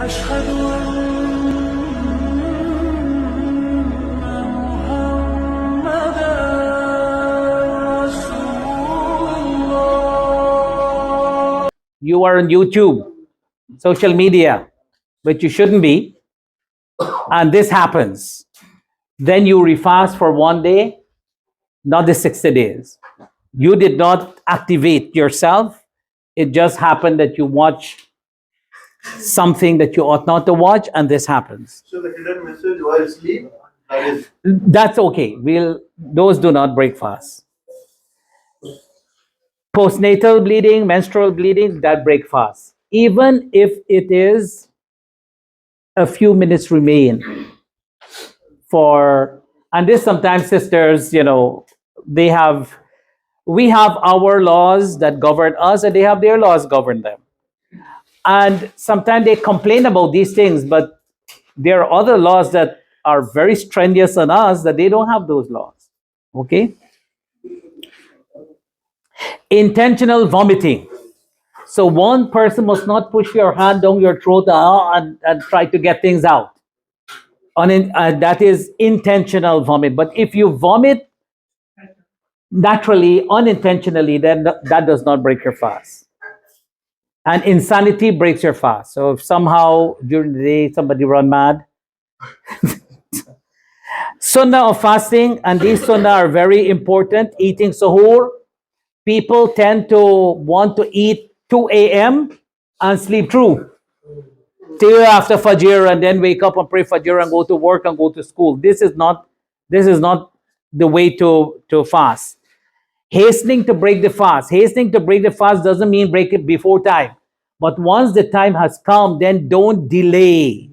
أشهد أن محمدًا رسول الله. You are on YouTube, social media, but you shouldn't be, and this happens. Then you refast for one day, not the 60 days. You did not activate yourself. It just happened that you watch something that you ought not to watch, and this happens. So the hidden message while sleep, that is. That's okay. Those do not break fast. Postnatal bleeding, menstrual bleeding, that break fast. Even if it is a few minutes remain for, and this sometimes sisters, we have our laws that govern us and they have their laws govern them. And sometimes they complain about these things, but there are other laws that are very strenuous on us that they don't have those laws. Okay? Intentional vomiting. So one person must not push your hand down your throat and try to get things out. That is intentional vomit. But if you vomit naturally, unintentionally, then that does not break your fast. And insanity breaks your fast. So if somehow during the day somebody run mad, sunnah of fasting, and these sunnah are very important. Eating suhoor. People tend to want to eat 2 a.m. and sleep through till after Fajr and then wake up and pray Fajr and go to work and go to school. This is not the way to fast. Hastening to break the fast. Hastening to break the fast doesn't mean break it before time. But once the time has come, then don't delay.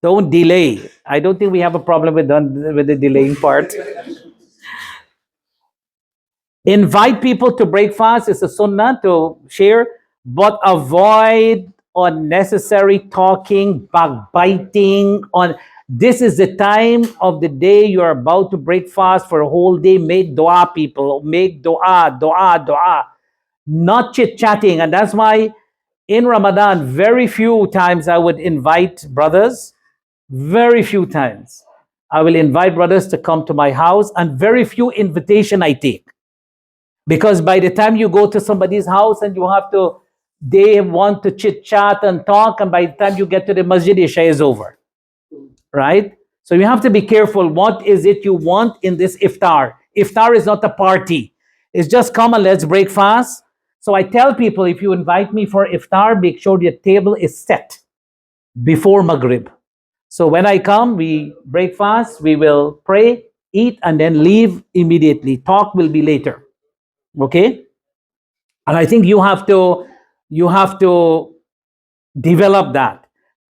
Don't delay. I don't think we have a problem with the delaying part. Invite people to break fast. It's a sunnah to share, but avoid unnecessary talking, backbiting. This is the time of the day you're about to break fast for a whole day. Make dua, people. Make dua, dua, dua. Not chit-chatting. And that's why in Ramadan, very few times I would invite brothers. Very few times. I will invite brothers to come to my house, and very few invitation I take. Because by the time you go to somebody's house and they want to chit-chat and talk, and by the time you get to the masjid, Isha is over. Right? So you have to be careful. What is it you want in this iftar? Iftar is not a party. It's just come and let's break fast. So I tell people, if you invite me for iftar, make sure your table is set before Maghrib. So when I come, we break fast, we will pray, eat, and then leave immediately. Talk will be later. Okay? And I think you have to develop that.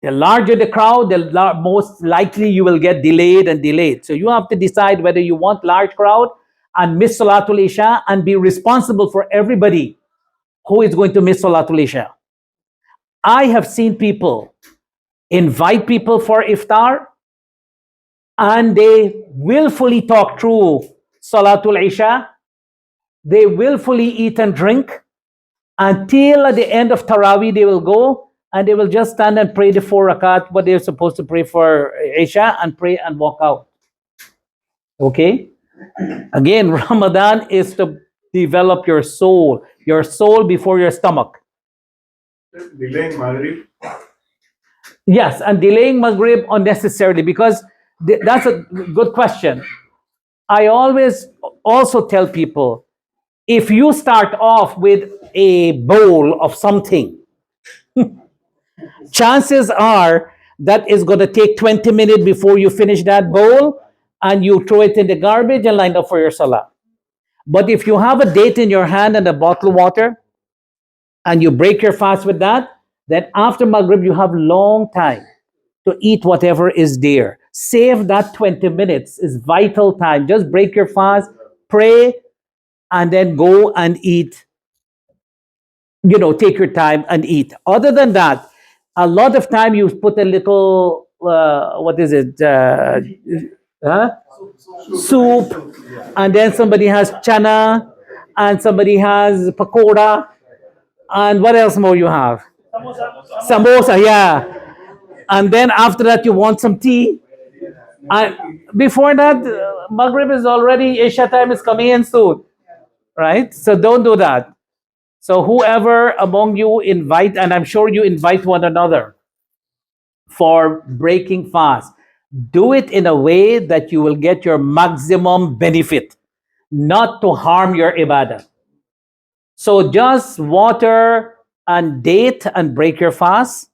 The larger the crowd, the most likely you will get delayed. So you have to decide whether you want large crowd and miss Salatul Isha and be responsible for everybody who is going to miss Salatul Isha. I have seen people invite people for iftar and they willfully talk through Salatul Isha. They willfully eat and drink until at the end of Taraweeh they will go and they will just stand and pray the 4 rakat, what they're supposed to pray for Isha, and pray and walk out. Okay? Again, Ramadan is to develop your soul before your stomach. Delaying Maghrib. Yes, and delaying Maghrib unnecessarily, because that's a good question. I always also tell people, if you start off with a bowl of something, chances are that it's going to take 20 minutes before you finish that bowl, and you throw it in the garbage and line up for your salah. But if you have a date in your hand and a bottle of water, and you break your fast with that, then after Maghrib you have long time to eat whatever is there. Save that 20 minutes. Is vital time. Just break your fast, pray, and then go and eat. Take your time and eat. Other than that, a lot of time you put a little, soup, and then somebody has chana, and somebody has pakoda, and what else more you have? Samosa, yeah. And then after that, you want some tea. And before that, Maghrib is already, Isha time is coming in soon, right? So don't do that. So whoever among you invite, and I'm sure you invite one another for breaking fast, do it in a way that you will get your maximum benefit, not to harm your ibadah. So just water and date and break your fast.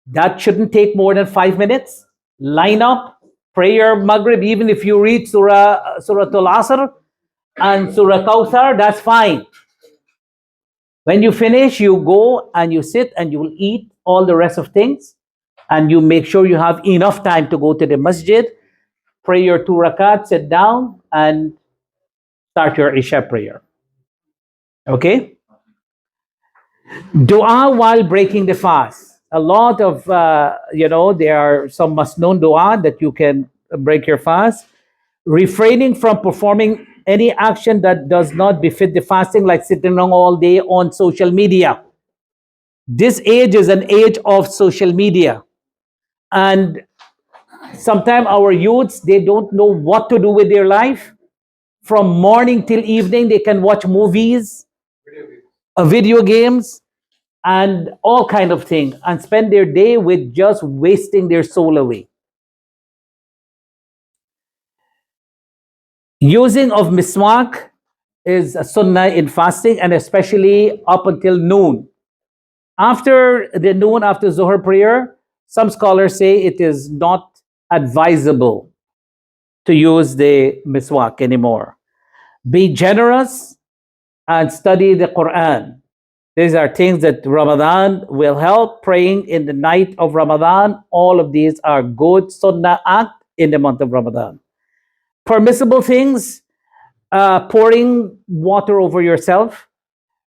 That shouldn't take more than 5 minutes. Line up, pray your Maghrib, even if you read Surah Al-Asr and Surah Kawthar, that's fine. When you finish, you go and you sit and you will eat all the rest of things. And you make sure you have enough time to go to the masjid, pray your 2 rakat, sit down, and start your Isha prayer. Okay? Dua while breaking the fast. A lot of, there are some must-known dua that you can break your fast. Refraining from performing any action that does not befit the fasting, like sitting around all day on social media. This age is an age of social media. And sometimes our youths, they don't know what to do with their life. From morning till evening, they can watch movies, video games, and all kind of things, and spend their day with just wasting their soul away. Using of miswak is a sunnah in fasting, and especially up until noon. After the noon, after Zuhr prayer, some scholars say it is not advisable to use the miswak anymore. Be generous and study the Quran. These are things that Ramadan will help. Praying in the night of Ramadan, all of these are good sunnah act in the month of Ramadan. Permissible things, pouring water over yourself,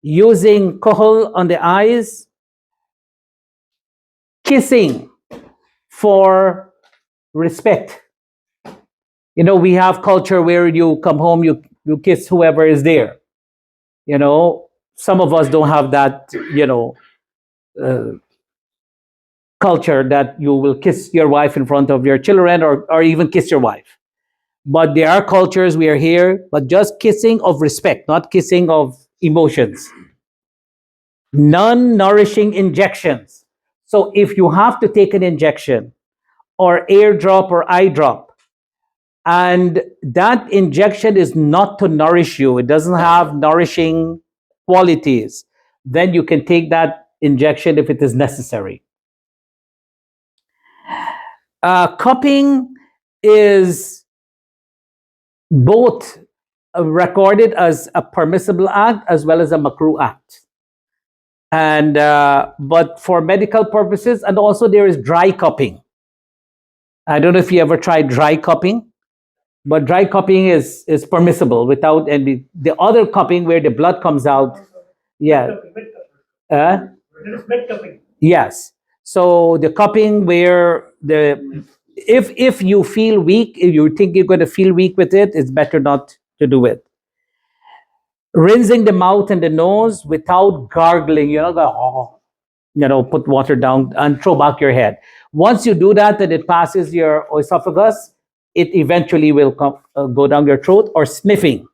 using kohol on the eyes, kissing for respect. You know, we have culture where you come home, you kiss whoever is there. You know, some of us don't have that, culture that you will kiss your wife in front of your children, or even kiss your wife. But there are cultures we are here, but just kissing of respect, not kissing of emotions. Non-nourishing injections. So if you have to take an injection or airdrop or eye drop, and that injection is not to nourish you, it doesn't have nourishing qualities, then you can take that injection if it is necessary. Cupping is both recorded as a permissible act as well as a makruh act. And but for medical purposes, and also there is dry cupping. I don't know if you ever tried dry cupping, but dry cupping is permissible without any. The other cupping where the blood comes out, yeah. Uh, yes. So the cupping where the if you feel weak, if you think you're going to feel weak with it, it's better not to do it. Rinsing the mouth and the nose without gargling, put water down and throw back your head. Once you do that and it passes your esophagus, it eventually will go down your throat. Or sniffing.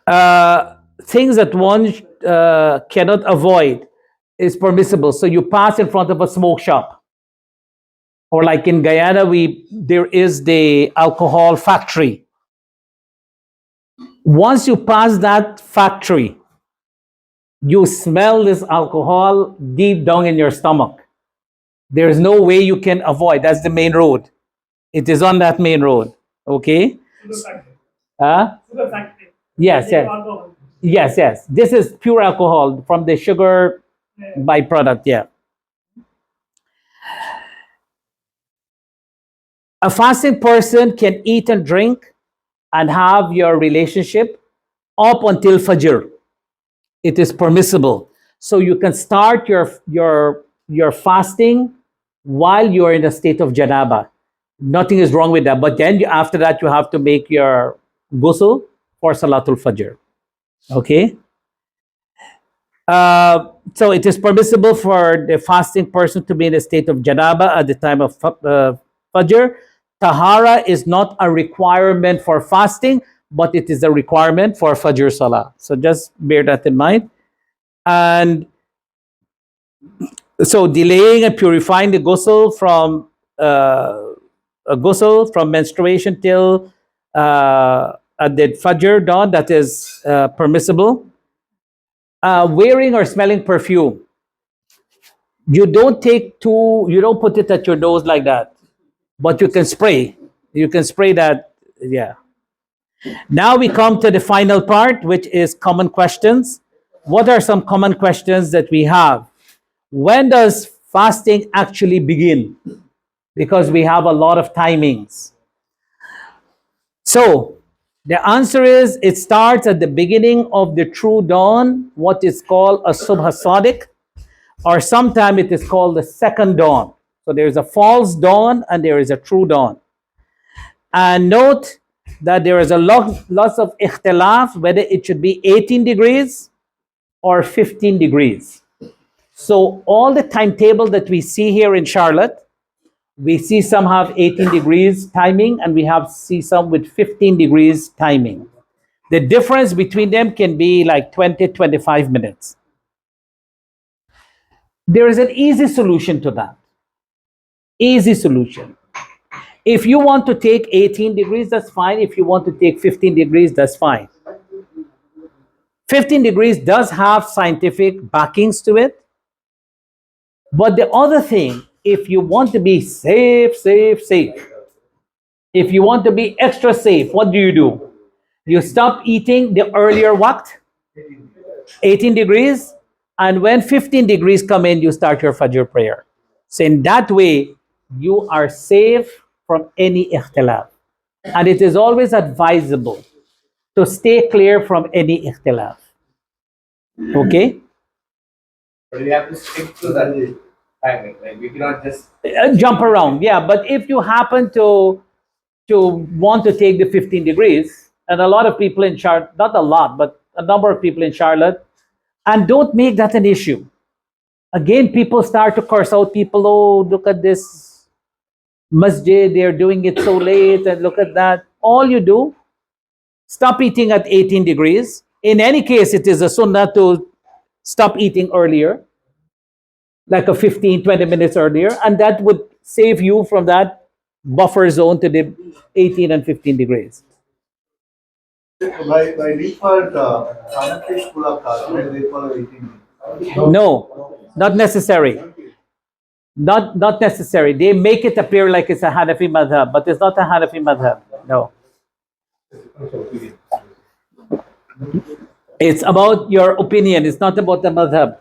Things that one cannot avoid is permissible. So you pass in front of a smoke shop. Or like in Guyana, there is the alcohol factory. Once you pass that factory, you smell this alcohol deep down in your stomach. There is no way you can avoid. That's the main road. It is on that main road. Okay? Huh? Yes, yes. Yes, yes. This is pure alcohol from the sugar byproduct, yeah. A fasting person can eat and drink and have your relationship up until Fajr. It is permissible. So you can start your fasting while you are in a state of janaba. Nothing is wrong with that. But then after that, you have to make your ghusl for Salatul Fajr. Okay? So it is permissible for the fasting person to be in a state of janaba at the time of fajr. Tahara is not a requirement for fasting, but it is a requirement for fajr salah. So just bear that in mind. And so delaying and purifying the ghusl from menstruation till at the fajr dawn, that is permissible. Wearing or smelling perfume, you don't put it at your nose like that, but you can spray that. Yeah. Now we come to the final part, which is common questions. What are some common questions that we have? When does fasting actually begin? Because we have a lot of timings. So the answer is, it starts at the beginning of the true dawn, what is called a subha sadiq, or sometimes it is called the second dawn. So there is a false dawn and there is a true dawn. And note that there is a lots of ikhtilaf whether it should be 18 degrees or 15 degrees. So all the timetable that we see here in Charlotte, we see some have 18 degrees timing and we see some with 15 degrees timing. The difference between them can be like 20, 25 minutes. There is an easy solution to that. Easy solution. If you want to take 18 degrees, that's fine. If you want to take 15 degrees, that's fine. 15 degrees does have scientific backings to it. But the other thing, if you want to be safe, if you want to be extra safe, what do? You stop eating the earlier what? 18 degrees. And when 15 degrees come in, you start your Fajr prayer. So in that way, you are safe from any ikhtilaf. And it is always advisable to stay clear from any ikhtilaf. Okay? But we have to stick to that timing. Like we cannot just Jump around, yeah. But if you happen to want to take the 15 degrees, and a lot of people in Charlotte, not a lot, but a number of people in Charlotte, and don't make that an issue. Again, people start to curse out people. Oh, look at this masjid, they're doing it so late, and look at that. All you do, stop eating at 18 degrees. In any case, it is a sunnah to stop eating earlier, like a 15, 20 minutes earlier, and that would save you from that buffer zone to the 18 and 15 degrees. By default, Hanafi school of thought, right? They follow 18. No, not necessary. Not necessary. They make it appear like it's a Hanafi madhab, but it's not a Hanafi madhab. No. It's about your opinion. It's not about the madhab.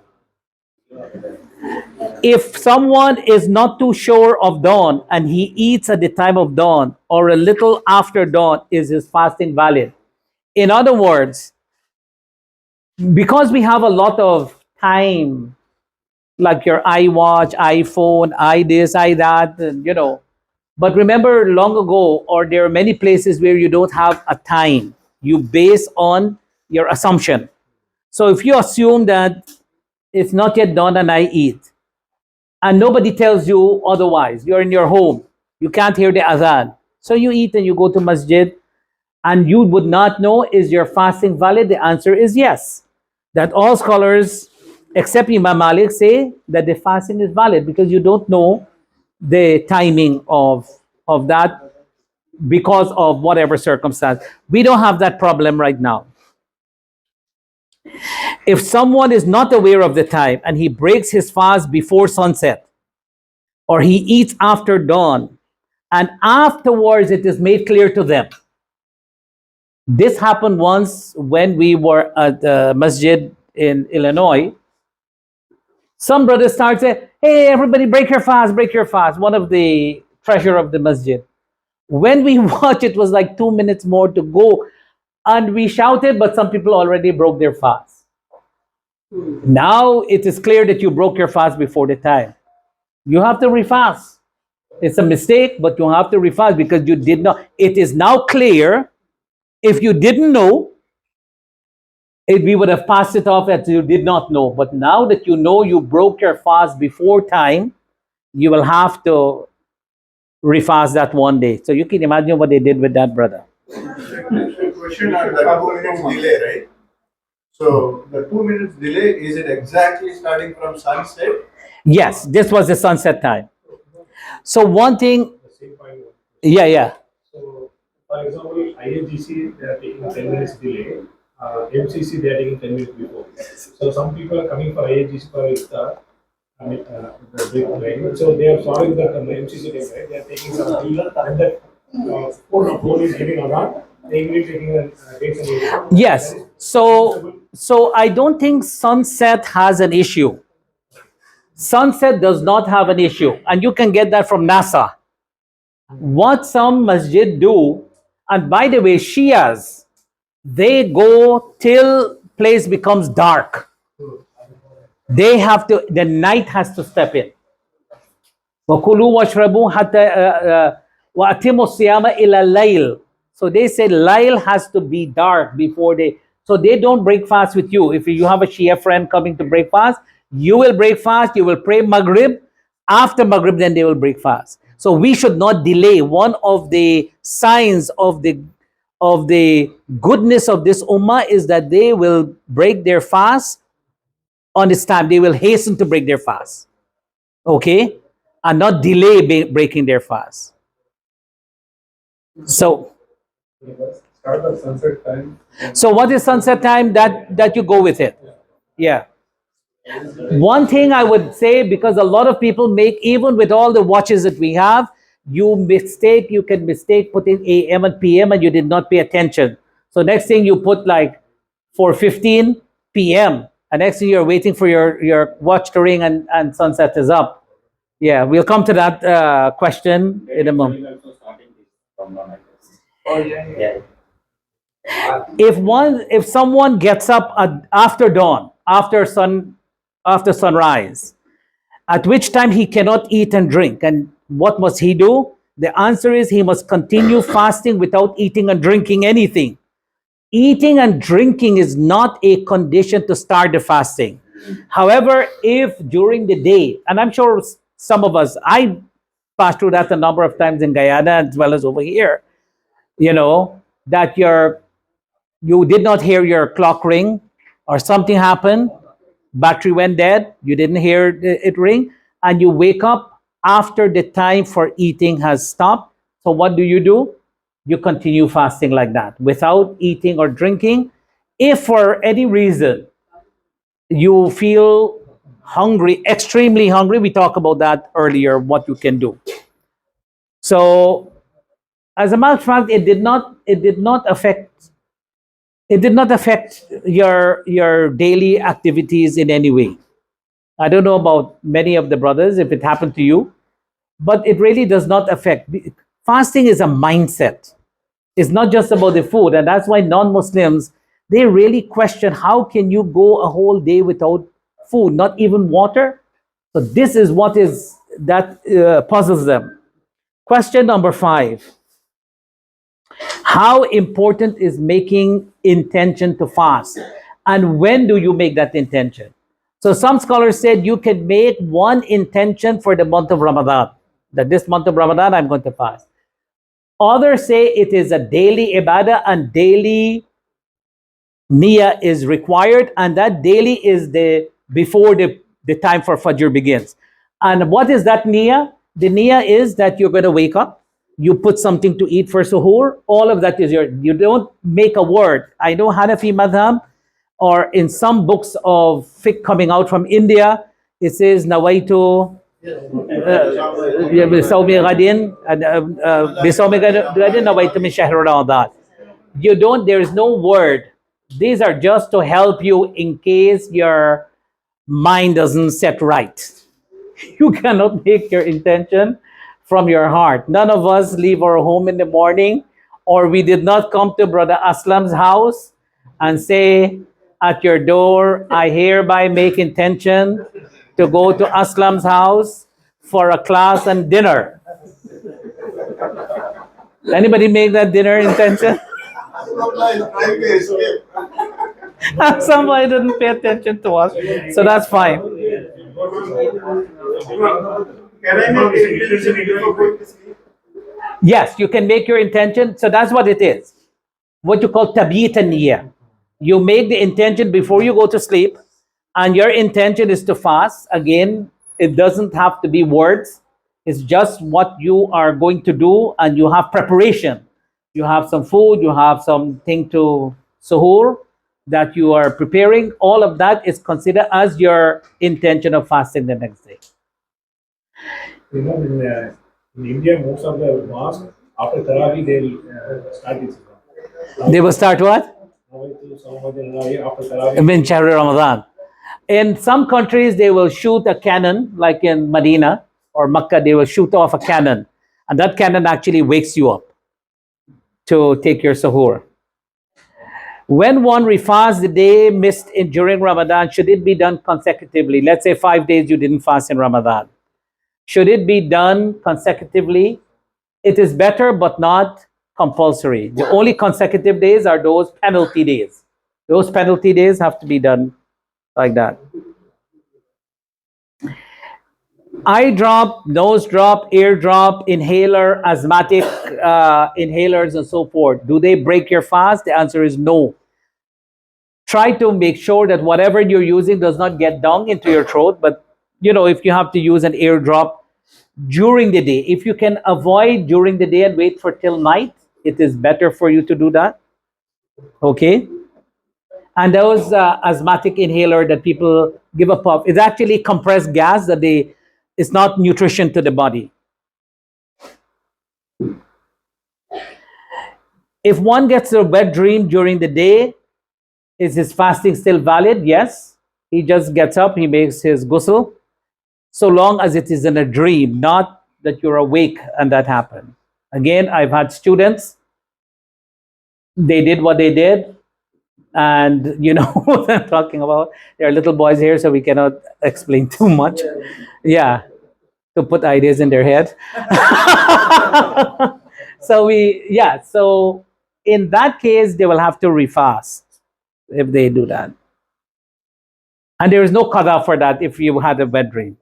If someone is not too sure of dawn and he eats at the time of dawn or a little after dawn, is his fasting valid? In other words, because we have a lot of time, like your iWatch, iPhone, I this, I that, but remember long ago, or there are many places where you don't have a time. You base on your assumption. So if you assume that it's not yet done and I eat, and nobody tells you otherwise, you're in your home, you can't hear the adhan, so you eat and you go to masjid, and you would not know, is your fasting valid? The answer is yes. That all scholars, except Imam Malik, say that the fasting is valid because you don't know the timing of that because of whatever circumstance. We don't have that problem right now. If someone is not aware of the time and he breaks his fast before sunset, or he eats after dawn, and afterwards it is made clear to them. This happened once when we were at the masjid in Illinois. Some brothers start saying, hey, everybody break your fast, break your fast. One of the treasurer of the masjid. When we watched, it was like 2 minutes more to go. And we shouted, but some people already broke their fast. Now it is clear that you broke your fast before the time. You have to refast. It's a mistake, but you have to refast because you did not. It is now clear. If you didn't know, we would have passed it off as you did not know. But now that you know you broke your fast before time, you will have to refast that one day. So you can imagine what they did with that brother. Question on the 2 minutes delay, right? So the 2 minutes delay, is it exactly starting from sunset? Yes, this was the sunset time. So one thing, The same point. yeah. So, for example, IAGC they are taking 10 minutes delay. MCC they are taking 10 minutes before. So some people are coming for IAGC for iftar. I mean, the big line. So they are following the MCC time, right? They are taking some deal and the phone is giving around. They will be taking a dates and dates. Yes. So I don't think sunset has an issue. Sunset does not have an issue, and you can get that from NASA. What some masjid do, and by the way, Shias, they go till place becomes dark. They have to, the night has to step in. وَكُلُوا وَاشْرَبُوا حَتَّى وَأَتِمُوا الصِّيَامَ إِلَى اللَّيْلِ. So they say Layl has to be dark before they, so they don't break fast with you. If you have a Shia friend coming to break fast, you will break fast, you will pray Maghrib. After Maghrib, then they will break fast. So we should not delay. One of the signs of the goodness of this ummah is that they will break their fast on this time. They will hasten to break their fast. Okay? And not delay breaking their fast. So Start at sunset time. So what is sunset time? That you go with it. Yeah. One thing I would say, because a lot of people make, even with all the watches that we have, you can mistake putting AM and PM and you did not pay attention. So next thing you put like 4:15 PM. And next thing you're waiting for your watch to ring and sunset is up. Yeah, we'll come to that question in a moment. Oh, yeah. If someone gets up after dawn, after sunrise, at which time he cannot eat and drink, and what must he do? The answer is he must continue fasting without eating and drinking anything. Eating and drinking is not a condition to start the fasting. However, if during the day, and I'm sure some of us, I passed through that a number of times in Guyana as well as over here, that you did not hear your clock ring or something happened, battery went dead, you didn't hear it ring, and you wake up after the time for eating has stopped. So what do? You continue fasting like that without eating or drinking. If for any reason you feel hungry, extremely hungry, we talked about that earlier, what you can do. So as a matter of fact, it did not affect your daily activities in any way. I don't know about many of the brothers if it happened to you, but it really does not affect. Fasting is a mindset. It's not just about the food, and that's why non-Muslims, they really question, how can you go a whole day without food, not even water? So this is what puzzles them. Question number 5. How important is making intention to fast? And when do you make that intention? So some scholars said you can make one intention for the month of Ramadan, that this month of Ramadan I'm going to fast. Others say it is a daily ibadah and daily niyyah is required, and that daily is before the time for Fajr begins. And what is that niyyah? The niyyah is that you're going to wake up, you put something to eat for suhoor, all of that is you don't make a word. I know Hanafi madhab, or in some books of fiqh coming out from India, it says nawaitu بصوم غد بصوم غد نويت من شهر رمضان. There is no word. These are just to help you in case your mind doesn't set right. You cannot make your intention from your heart. None of us leave our home in the morning, or we did not come to Brother Aslam's house and say at your door, I hereby make intention to go to Aslam's house for a class and dinner. Anybody make that dinner intention? Somebody didn't pay attention to us, so that's fine. Can I make a intention before going to sleep? Yes, you can make your intention. So that's what it is. What you call tabit niyya. You make the intention before you go to sleep, and your intention is to fast. Again, it doesn't have to be words. It's just what you are going to do, and you have preparation. You have some food, you have something to suhoor that you are preparing. All of that is considered as your intention of fasting the next day. You know, in India, most of the mosques after Tarawih they'll start this. They will start what? After Tarawih. In Shahri Ramadan. In some countries, they will shoot a cannon, like in Medina or Makkah, they will shoot off a cannon. And that cannon actually wakes you up to take your suhoor. When one refasts the day missed during Ramadan, should it be done consecutively? Let's say 5 days you didn't fast in Ramadan. Should it be done consecutively? It is better, but not compulsory. The only consecutive days are those penalty days. Those penalty days have to be done like that. Eye drop, nose drop, ear drop, inhaler, asthmatic inhalers, and so forth. Do they break your fast? The answer is no. Try to make sure that whatever you're using does not get down into your throat. But if you have to use an ear drop during the day, if you can avoid during the day and wait for till night, it is better for you to do that. Okay. And those asthmatic inhaler that people give a puff, it's actually compressed gas that it's not nutrition to the body. If one gets a wet dream during the day, is his fasting still valid? Yes. He just gets up, he makes his ghusl, so long as it is in a dream, not that you're awake and that happened. Again, I've had students, they did what they did, and you know what I'm talking about. There are little boys here, so we cannot explain too much. Yeah, to put ideas in their head. So in that case, they will have to refast if they do that. And there is no qada for that if you had a wet dream.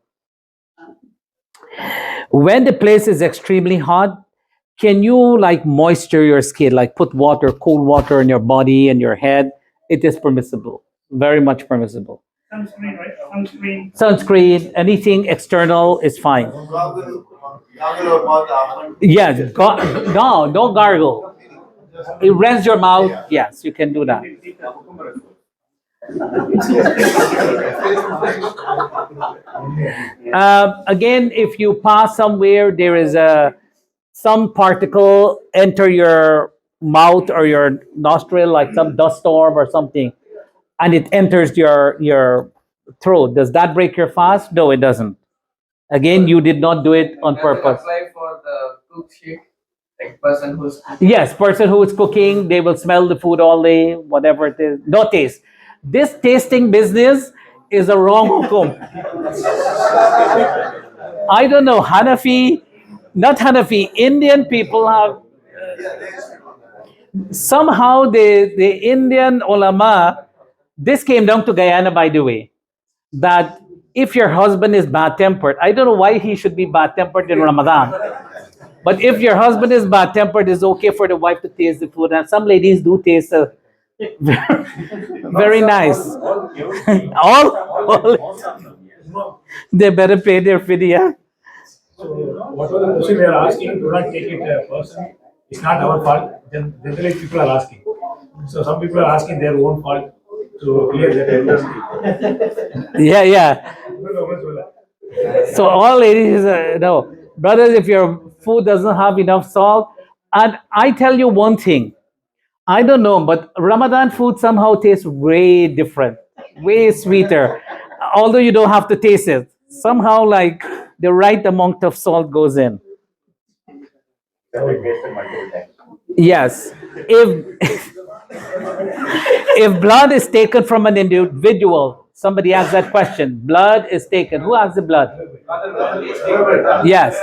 When the place is extremely hot, can you moisture your skin, put water, cold water on your body and your head? It is permissible, very much permissible. Sunscreen, right? Sunscreen, anything external is fine. Gargle or mouth. Yes, no gargle. It rinse your mouth. Yes, you can do that. Again, if you pass somewhere, there is some particle enter your mouth or your nostril, like some dust storm or something, and it enters your throat. Does that break your fast? No, it doesn't. Again, you did not do it on purpose. Apply for the cook sheet, like person who's Yes, person who is cooking, they will smell the food all day, whatever it is. No taste. This tasting business is a wrong hukum. I don't know, not Hanafi, Indian people have, somehow the Indian ulama, this came down to Guyana, by the way, that if your husband is bad-tempered, I don't know why he should be bad-tempered in Ramadan, but if your husband is bad-tempered, it's okay for the wife to taste the food. And some ladies do taste very nice. all they better pay their fidya. So whatever the question we are asking, do not take it person. It's not our fault. Then generally people are asking. So some people are asking their own fault to clear that. Yeah. So all ladies, no, brothers, if your food doesn't have enough salt, and I tell you one thing, I don't know, but Ramadan food somehow tastes way different, way sweeter. Although you don't have to taste it, somehow the right amount of salt goes in. Yes, if blood is taken from an individual, somebody asked that question. Blood is taken. Who has the blood? Yes.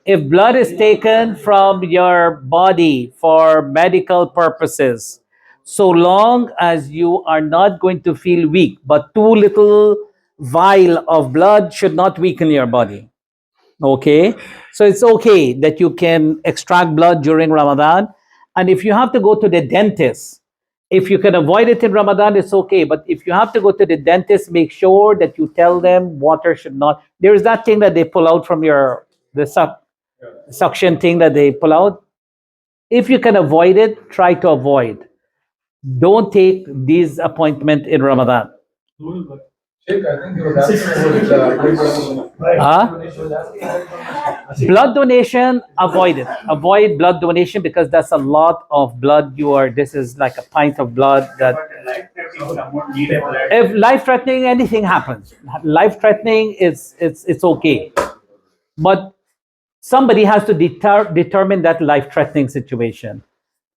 If blood is taken from your body for medical purposes, so long as you are not going to feel weak. But too little vial of blood should not weaken your body. Okay, so it's okay that you can extract blood during Ramadan, and if you have to go to the dentist, if you can avoid it in Ramadan, it's okay. But if you have to go to the dentist, make sure that you tell them water should not. There is that thing that they pull out from the suction thing that they pull out. If you can avoid it, try to avoid. Don't take these appointments in Ramadan. Sheikh, I think you were asking about Blood donation, avoid it. Avoid blood donation because that's a lot of blood. This is like a pint of blood that if life-threatening anything happens, life-threatening it's okay. But somebody has to determine that life-threatening situation.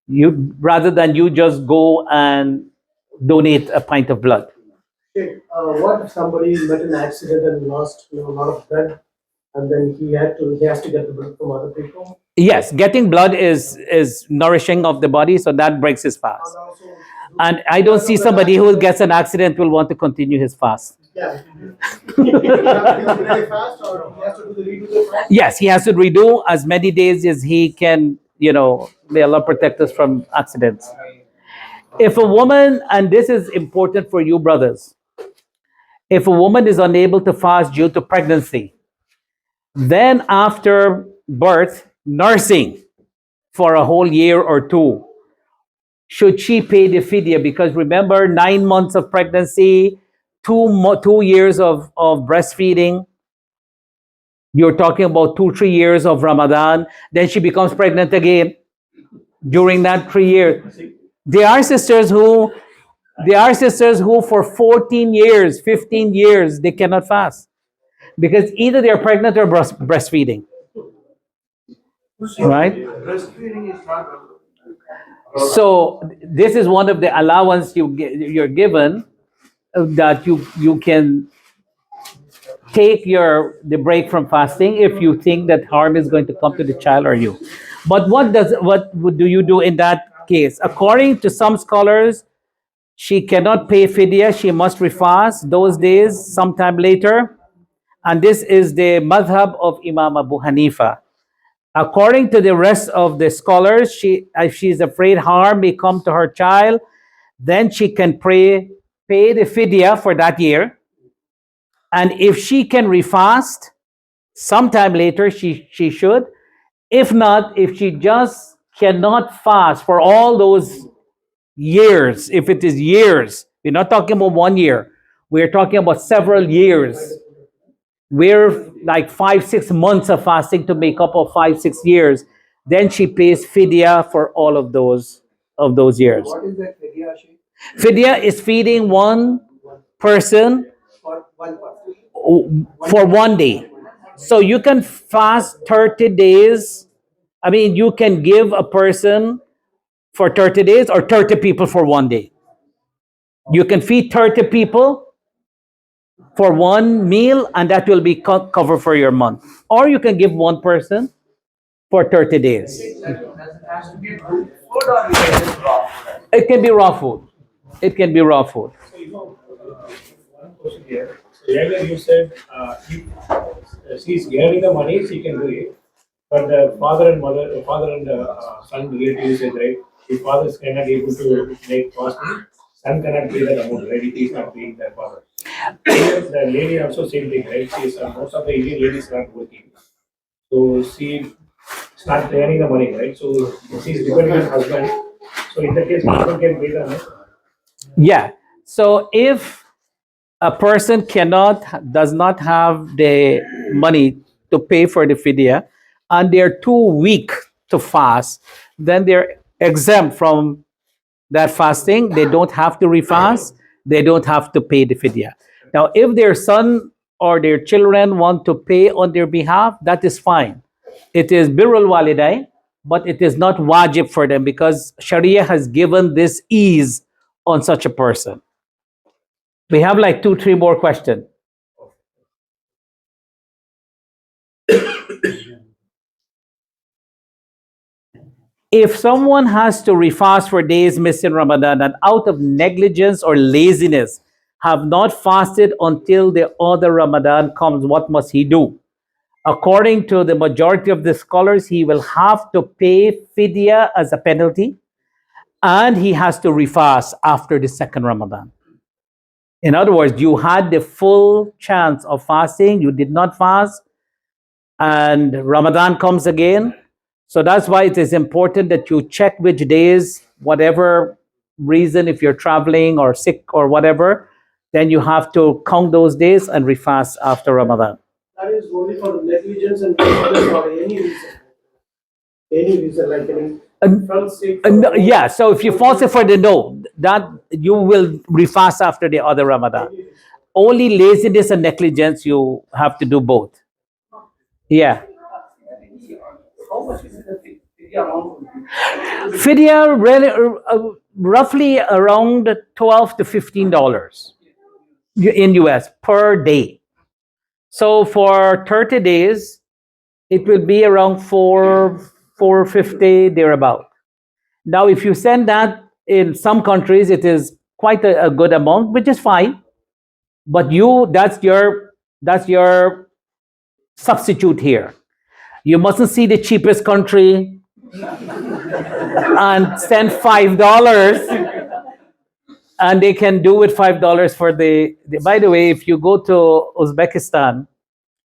You rather than you just go and donate a pint of blood. Okay, what if somebody met in an accident and lost a lot of blood, and then he has to get the blood from other people? Yes, getting blood is nourishing of the body, so that breaks his fast. And also, And I don't see somebody who gets an accident will want to continue his fast. yeah, he has to do the really fast, or he has to do the redo the fast? Yes, he has to redo as many days as he can, may Allah protect us from accidents. If a woman, and this is important for you brothers, if a woman is unable to fast due to pregnancy, then after birth, nursing for a whole year or two, should she pay the fidya? Because remember, 9 months of pregnancy, 2 years of breastfeeding, you're talking about 3 years of Ramadan, then she becomes pregnant again during that 3 years. There are sisters who for 14 years, 15 years, they cannot fast because either they're pregnant or breastfeeding. Right? Breastfeeding is not. So this is one of the allowance you're given, that you can take the break from fasting if you think that harm is going to come to the child or you. But what do you do in that case? According to some scholars, she cannot pay fidya. She must refast those days sometime later, and this is the madhab of Imam Abu Hanifa. According to the rest of the scholars, if she's afraid harm may come to her child, then she can pay the fidya for that year. And if she can refast sometime later, she should. If not, if she just cannot fast for all those years, if it is years, we're not talking about 1 year, we're talking about several years. We're like 5-6 months of fasting to make up of 5-6 years. Then she pays fidya for all of those years. What is that fidya, Sheikh? Fidya is feeding one person For one person. for 1 day. So you can fast 30 days. I mean, you can give a person for 30 days or 30 people for 1 day. You can feed 30 people for one meal, and that will be covered for your month. Or you can give one person for 30 days. Does it has to be food or you can just raw food? It can be raw food. It can be raw food. So, one question here. So earlier you said if she's getting the money, she can do it. But the father and son relatives said, right, if father is cannot able to make fasting, son cannot pay that amount, right? If he is not paying their father. The lady also same thing, right? Most of the Indian ladies are not working. So she start earning the money, right? So she's depending on husband. So in that case, husband can pay the amount. Yeah. So if a person does not have the money to pay for the fidya, and they're too weak to fast, then they're exempt from that fasting. They don't have to refast. They don't have to pay the fidya. Now, if their son or their children want to pay on their behalf, that is fine. It is birrul walidain, but it is not wajib for them because Sharia has given this ease on such a person. We have like 2-3 more questions. If someone has to refast for days missed in Ramadan and out of negligence or laziness have not fasted until the other Ramadan comes, what must he do? According to the majority of the scholars, he will have to pay fidya as a penalty, and he has to refast after the second Ramadan. In other words, you had the full chance of fasting, you did not fast, and Ramadan comes again. So that's why it is important that you check which days, whatever reason, if you're traveling or sick or whatever, then you have to count those days and refast after Ramadan. That is only for negligence and laziness or any reason. Any reason, like any fell sick. Yeah, so if you fasted for the no, that you will refast after the other Ramadan. Only laziness and negligence, you have to do both. Yeah. How much is the fidya amount? Fidya really, roughly around $12 to $15 in US per day. So for 30 days, it will be around $450 thereabout. Now, if you send that in some countries, it is quite a good amount, which is fine. But that's your substitute here. You mustn't see the cheapest country and send $5, and they can do with $5 for the. By the way, if you go to Uzbekistan,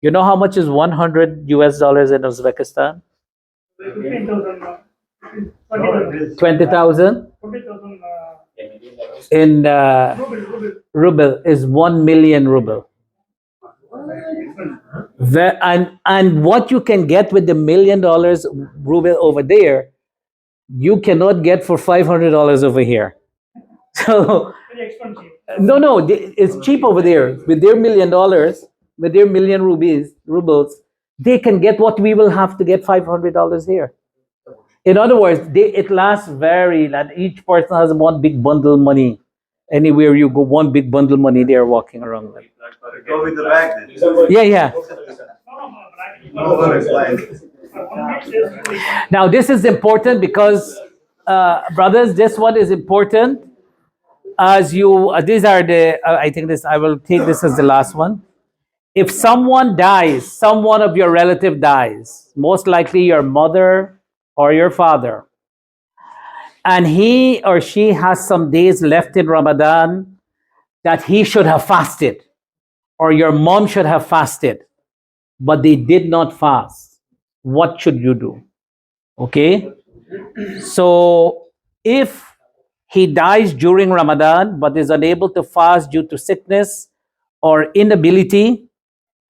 you know how much is 100 US dollars in Uzbekistan? 20,000 in ruble is 1 million ruble. And what you can get with the $1 million ruble over there, you cannot get for $500 over here. So no, it's cheap over there. With their $1 million, with their million rubles, they can get what we will have to get $500 here. In other words, it lasts and each person has one big bundle of money. Anywhere you go, one big bundle of money they are walking around with. Go with the bag then. Yeah. Now this is important because, brothers, this one is important. These are the. I will take this as the last one. If someone dies, someone of your relative dies, most likely your mother or your father, and he or she has some days left in Ramadan that he should have fasted, or your mom should have fasted, but they did not fast, what should you do? Okay? So if he dies during Ramadan but is unable to fast due to sickness or inability,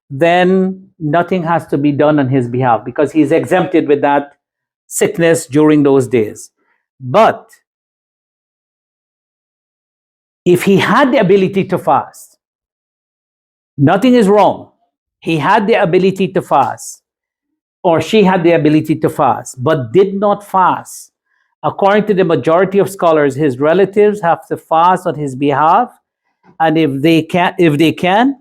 then nothing has to be done on his behalf because he's exempted with that sickness during those days. But if he had the ability to fast, nothing is wrong. He had the ability to fast, or she had the ability to fast, but did not fast. According to the majority of scholars, his relatives have to fast on his behalf, and if they can,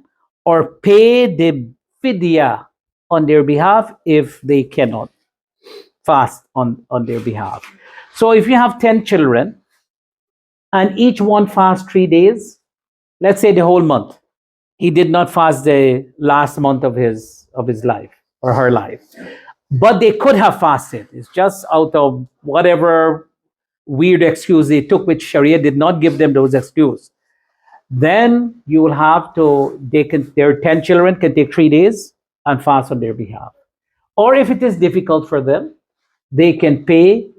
or pay the fidya on their behalf if they cannot fast on their behalf. So if you have 10 children and each one fasts 3 days, let's say the whole month, he did not fast the last month of his life or her life, but they could have fasted. It's just out of whatever weird excuse they took, which Sharia did not give them those excuses. Then you will have to, their 10 children can take 3 days and fast on their behalf. Or if it is difficult for them, they can pay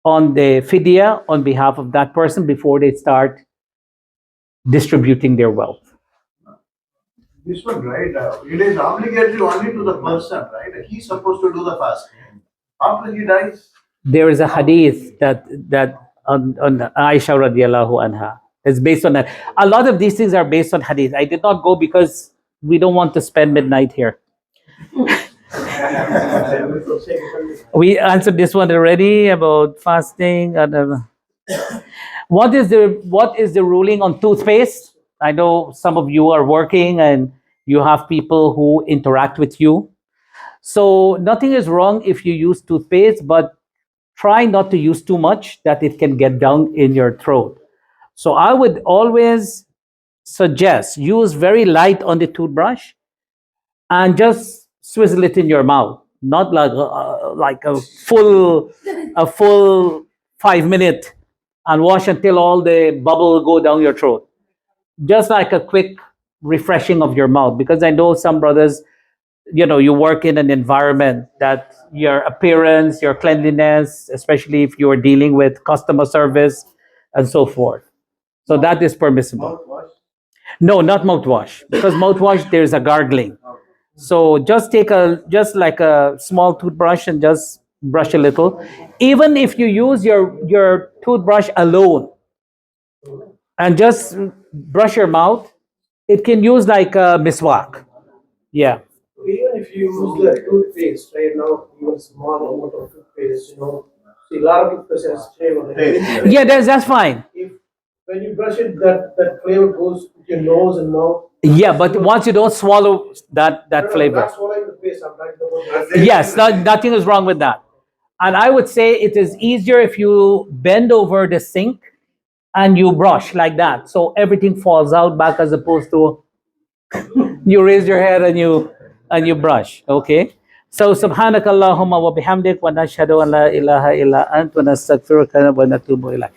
on the fidya on behalf of that person before they start distributing their wealth. This one, right? It is obligatory only to the person, right? He's supposed to do the fasting. After he dies, There is a hadith that on Aisha radiallahu anha. It's based on that. A lot of these things are based on hadith. I did not go because we don't want to spend midnight here. We answered this one already about fasting. What is the ruling on toothpaste? I know some of you are working and you have people who interact with you. So nothing is wrong if you use toothpaste, but try not to use too much that it can get down in your throat. So I would always suggest use very light on the toothbrush and just swizzle it in your mouth, not like a full 5 minute and wash until all the bubble go down your throat. Just like a quick refreshing of your mouth, because I know some brothers, you work in an environment that your appearance, your cleanliness, especially if you are dealing with customer service and so forth. So that is permissible. Mouthwash? No, not mouthwash, because mouthwash there's a gargling. So just like a small toothbrush and just brush a little. Even if you use your toothbrush alone and just brush your mouth, it can use like a miswak. Yeah. Even if you use the toothpaste right now, even small amount of toothpaste, see a lot of toothpaste has flavor. Right? Yeah, that's fine. If when you brush it, that flavor goes to your nose and mouth. Yeah, but once you don't swallow that No, flavor. not swallowing the paste. I'm talking about. Yes, nothing is wrong with that. And I would say it is easier if you bend over the sink and you brush like that. So everything falls out back as opposed to you raise your head and you brush. Okay? So subhanaka Allahumma wa bihamdik wa nashhadu an la ilaha illa ant wa nastaghfiruka wa natubu ilayk.